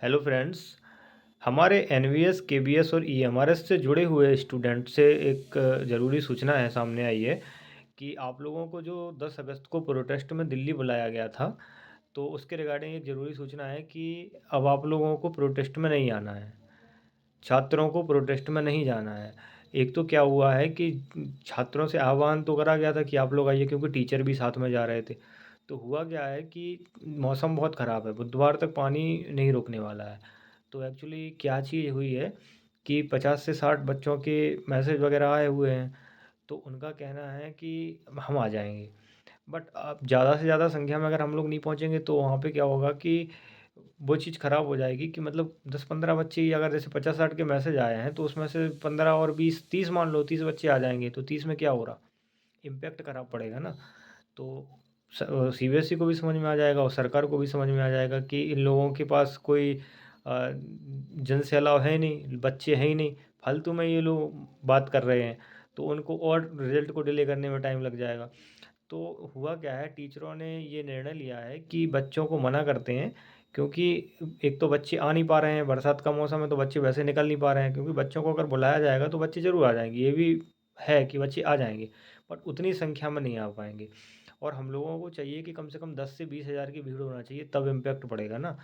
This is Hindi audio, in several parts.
Hello friends. हमारे एनवीएस केबीएस और ईएमआरएस से जुड़े हुए स्टूडेंट से एक ज़रूरी सूचना है सामने आई है कि आप लोगों को जो 10 अगस्त को प्रोटेस्ट में दिल्ली बुलाया गया था, तो उसके रिगार्डिंग एक ज़रूरी सूचना है कि अब आप लोगों को प्रोटेस्ट में नहीं आना है। छात्रों को प्रोटेस्ट में नहीं जाना है। एक तो क्या हुआ है कि छात्रों से आह्वान तो करा गया था कि आप लोग आइए, क्योंकि टीचर भी साथ में जा रहे थे। तो हुआ क्या है कि मौसम बहुत ख़राब है, बुधवार तक पानी नहीं रुकने वाला है। तो एक्चुअली क्या चीज़ हुई है कि 50 से 60 बच्चों के मैसेज वगैरह आए हुए हैं, तो उनका कहना है कि हम आ जाएँगे। बट अब ज़्यादा से ज़्यादा संख्या में अगर हम लोग नहीं पहुँचेंगे तो वहाँ पे क्या होगा कि वो चीज़ ख़राब हो जाएगी कि मतलब 10-15 बच्चे ही, अगर जैसे 50-60 के मैसेज आए हैं तो उसमें से 15 और 20-30 मान लो 30 बच्चे आ जाएँगे, तो 30 में क्या हो रहा? इम्पैक्ट ख़राब पड़ेगा ना। तो सीबीएसई को भी समझ में आ जाएगा और सरकार को भी समझ में आ जाएगा कि इन लोगों के पास कोई जन से अलाव है नहीं, बच्चे हैं ही नहीं, फालतू में ये लोग बात कर रहे हैं, तो उनको और रिज़ल्ट को डिले करने में टाइम लग जाएगा। तो हुआ क्या है, टीचरों ने ये निर्णय लिया है कि बच्चों को मना करते हैं, क्योंकि एक तो बच्चे आ नहीं पा रहे हैं, बरसात का मौसम है तो बच्चे वैसे निकल नहीं पा रहे हैं, क्योंकि बच्चों को अगर बुलाया जाएगा तो बच्चे ज़रूर आ जाएँगे, ये भी है कि बच्चे आ जाएँगे, बट उतनी संख्या में नहीं आ पाएँगे। और हम लोगों को चाहिए कि कम से कम 10 से 20 हज़ार की भीड़ होना चाहिए, तब इम्पैक्ट पड़ेगा ना।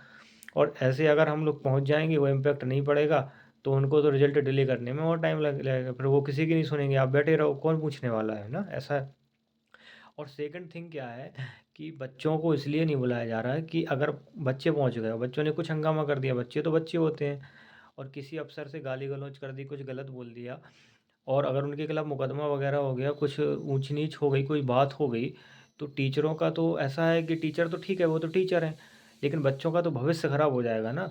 और ऐसे अगर हम लोग पहुँच जाएँगे, वो इम्पैक्ट नहीं पड़ेगा, तो उनको तो रिज़ल्ट डिले करने में और टाइम लग जाएगा, फिर वो किसी की नहीं सुनेंगे, आप बैठे रहो, कौन पूछने वाला है ना, ऐसा है। और सेकंड थिंग क्या है कि बच्चों को इसलिए नहीं बुलाया जा रहा है कि अगर बच्चे पहुंच गए, बच्चों ने कुछ हंगामा कर दिया, बच्चे तो बच्चे होते हैं, और किसी अफसर से गाली गलौज कर दी, कुछ गलत बोल दिया, और अगर उनके खिलाफ मुकदमा वगैरह हो गया, कुछ ऊंच नीच हो गई, कोई बात हो गई, तो टीचरों का तो ऐसा है कि टीचर तो ठीक है, वो तो टीचर हैं, लेकिन बच्चों का तो भविष्य खराब हो जाएगा ना।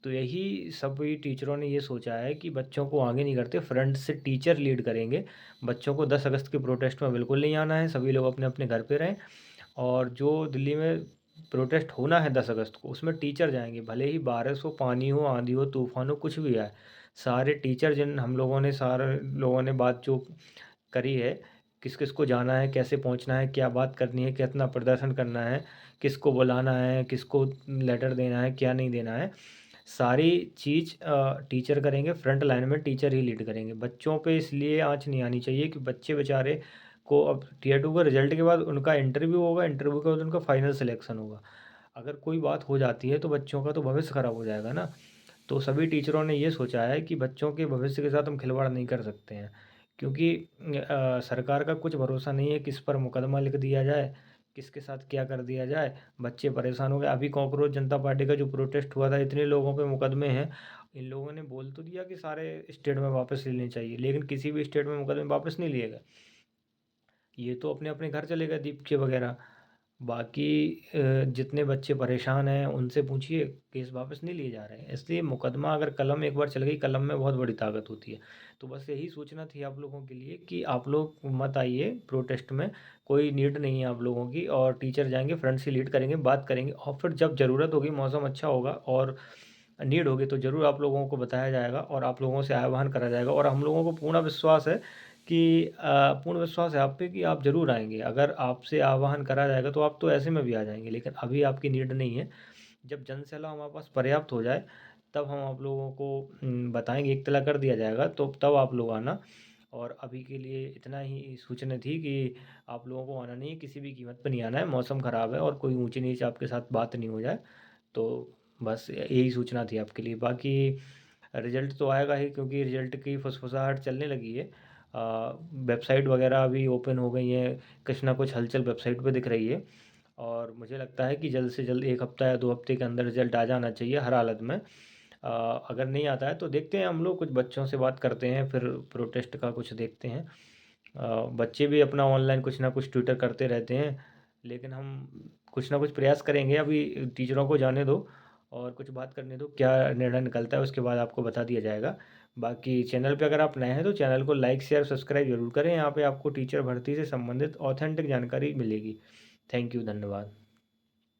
तो यही सभी टीचरों ने ये सोचा है कि बच्चों को आगे नहीं करते, फ्रंट से टीचर लीड करेंगे। बच्चों को 10 अगस्त के प्रोटेस्ट में बिल्कुल नहीं आना है, सभी लोग अपने-अपने घर पे रहें। और जो दिल्ली में प्रोटेस्ट होना है 10 अगस्त को, उसमें टीचर जाएँगे, भले ही बारिश हो, पानी हो, आँधी हो, तूफ़ान हो, कुछ भी आए। सारे टीचर, जिन हम लोगों ने, सारे लोगों ने बात जो करी है, किस-किस को जाना है, कैसे पहुँचना है, क्या बात करनी है, कितना प्रदर्शन करना है, किसको बुलाना है, किसको लेटर देना है, क्या नहीं देना है, सारी चीज़ टीचर करेंगे, फ्रंट लाइन में टीचर ही लीड करेंगे। बच्चों पे इसलिए आँच नहीं आनी चाहिए कि बच्चे बेचारे को अब टियर 2 के रिज़ल्ट के बाद उनका इंटरव्यू होगा, इंटरव्यू के बाद उनका फाइनल सिलेक्शन होगा। अगर कोई बात हो जाती है तो बच्चों का तो भविष्य ख़राब हो जाएगा ना। तो सभी टीचरों ने ये सोचा है कि बच्चों के भविष्य के साथ हम खिलवाड़ नहीं कर सकते हैं, क्योंकि सरकार का कुछ भरोसा नहीं है, किस पर मुकदमा लिख दिया जाए, किसके साथ क्या कर दिया जाए। बच्चे परेशान हो गए। अभी कॉकरोच जनता पार्टी का जो प्रोटेस्ट हुआ था, इतने लोगों पे मुकदमे हैं। इन लोगों ने बोल तो दिया कि सारे स्टेट में वापस लेने चाहिए, लेकिन किसी भी स्टेट में मुकदमे वापस नहीं लिए गए। ये तो अपने-अपने घर चले गए, दीप के वगैरह। बाकी जितने बच्चे परेशान हैं उनसे पूछिए, केस वापस नहीं लिए जा रहे हैं। इसलिए मुकदमा, अगर कलम एक बार चल गई, कलम में बहुत बड़ी ताकत होती है। तो बस यही सूचना थी आप लोगों के लिए कि आप लोग मत आइए प्रोटेस्ट में, कोई नीड नहीं है आप लोगों की, और टीचर जाएँगे, फ्रंट से लीड करेंगे, बात करेंगे, और फिर जब ज़रूरत होगी, मौसम अच्छा होगा और नीड होगी, तो ज़रूर आप लोगों को बताया जाएगा और आप लोगों से आह्वान करा जाएगा, और हम लोगों को पूर्ण विश्वास है कि पूर्ण विश्वास है आप पे कि आप ज़रूर आएँगे। अगर आपसे आह्वान करा जाएगा तो आप तो ऐसे में भी आ जाएँगे, लेकिन अभी आपकी नीड नहीं है। जब जनसैलाब हमारे पास पर्याप्त हो जाए, तब हम आप लोगों को बताएँगे, इत्तला कर दिया जाएगा, तो तब आप लोग आना। और अभी के लिए इतना ही सूचना थी कि आप लोगों को आना नहीं है, किसी भी कीमत पे नहीं आना है। मौसम ख़राब है और कोई ऊँची-नीच आपके साथ बात नहीं हो जाए। तो बस यही सूचना थी आपके लिए। बाकी रिज़ल्ट तो आएगा ही, क्योंकि रिज़ल्ट की फुसफुसाहट चलने लगी है। वेबसाइट वगैरह अभी ओपन हो गई हैं, कुछ ना कुछ हलचल वेबसाइट पे दिख रही है, और मुझे लगता है कि जल्द से जल्द 1 हफ़्ता या 2 हफ़्ते के अंदर रिज़ल्ट आ जाना चाहिए हर हालत में। अगर नहीं आता है तो देखते हैं, हम लोग कुछ बच्चों से बात करते हैं, फिर प्रोटेस्ट का कुछ देखते हैं। बच्चे भी अपना ऑनलाइन कुछ ना कुछ ट्विटर करते रहते हैं, लेकिन हम कुछ ना कुछ प्रयास करेंगे। अभी टीचरों को जाने दो और कुछ बात करने दो, क्या निर्णय निकलता है उसके बाद आपको बता दिया जाएगा। बाकी चैनल पे अगर आप नए हैं तो चैनल को लाइक, शेयर, सब्सक्राइब ज़रूर करें। यहाँ पे आपको टीचर भर्ती से संबंधित ऑथेंटिक जानकारी मिलेगी। थैंक यू, धन्यवाद।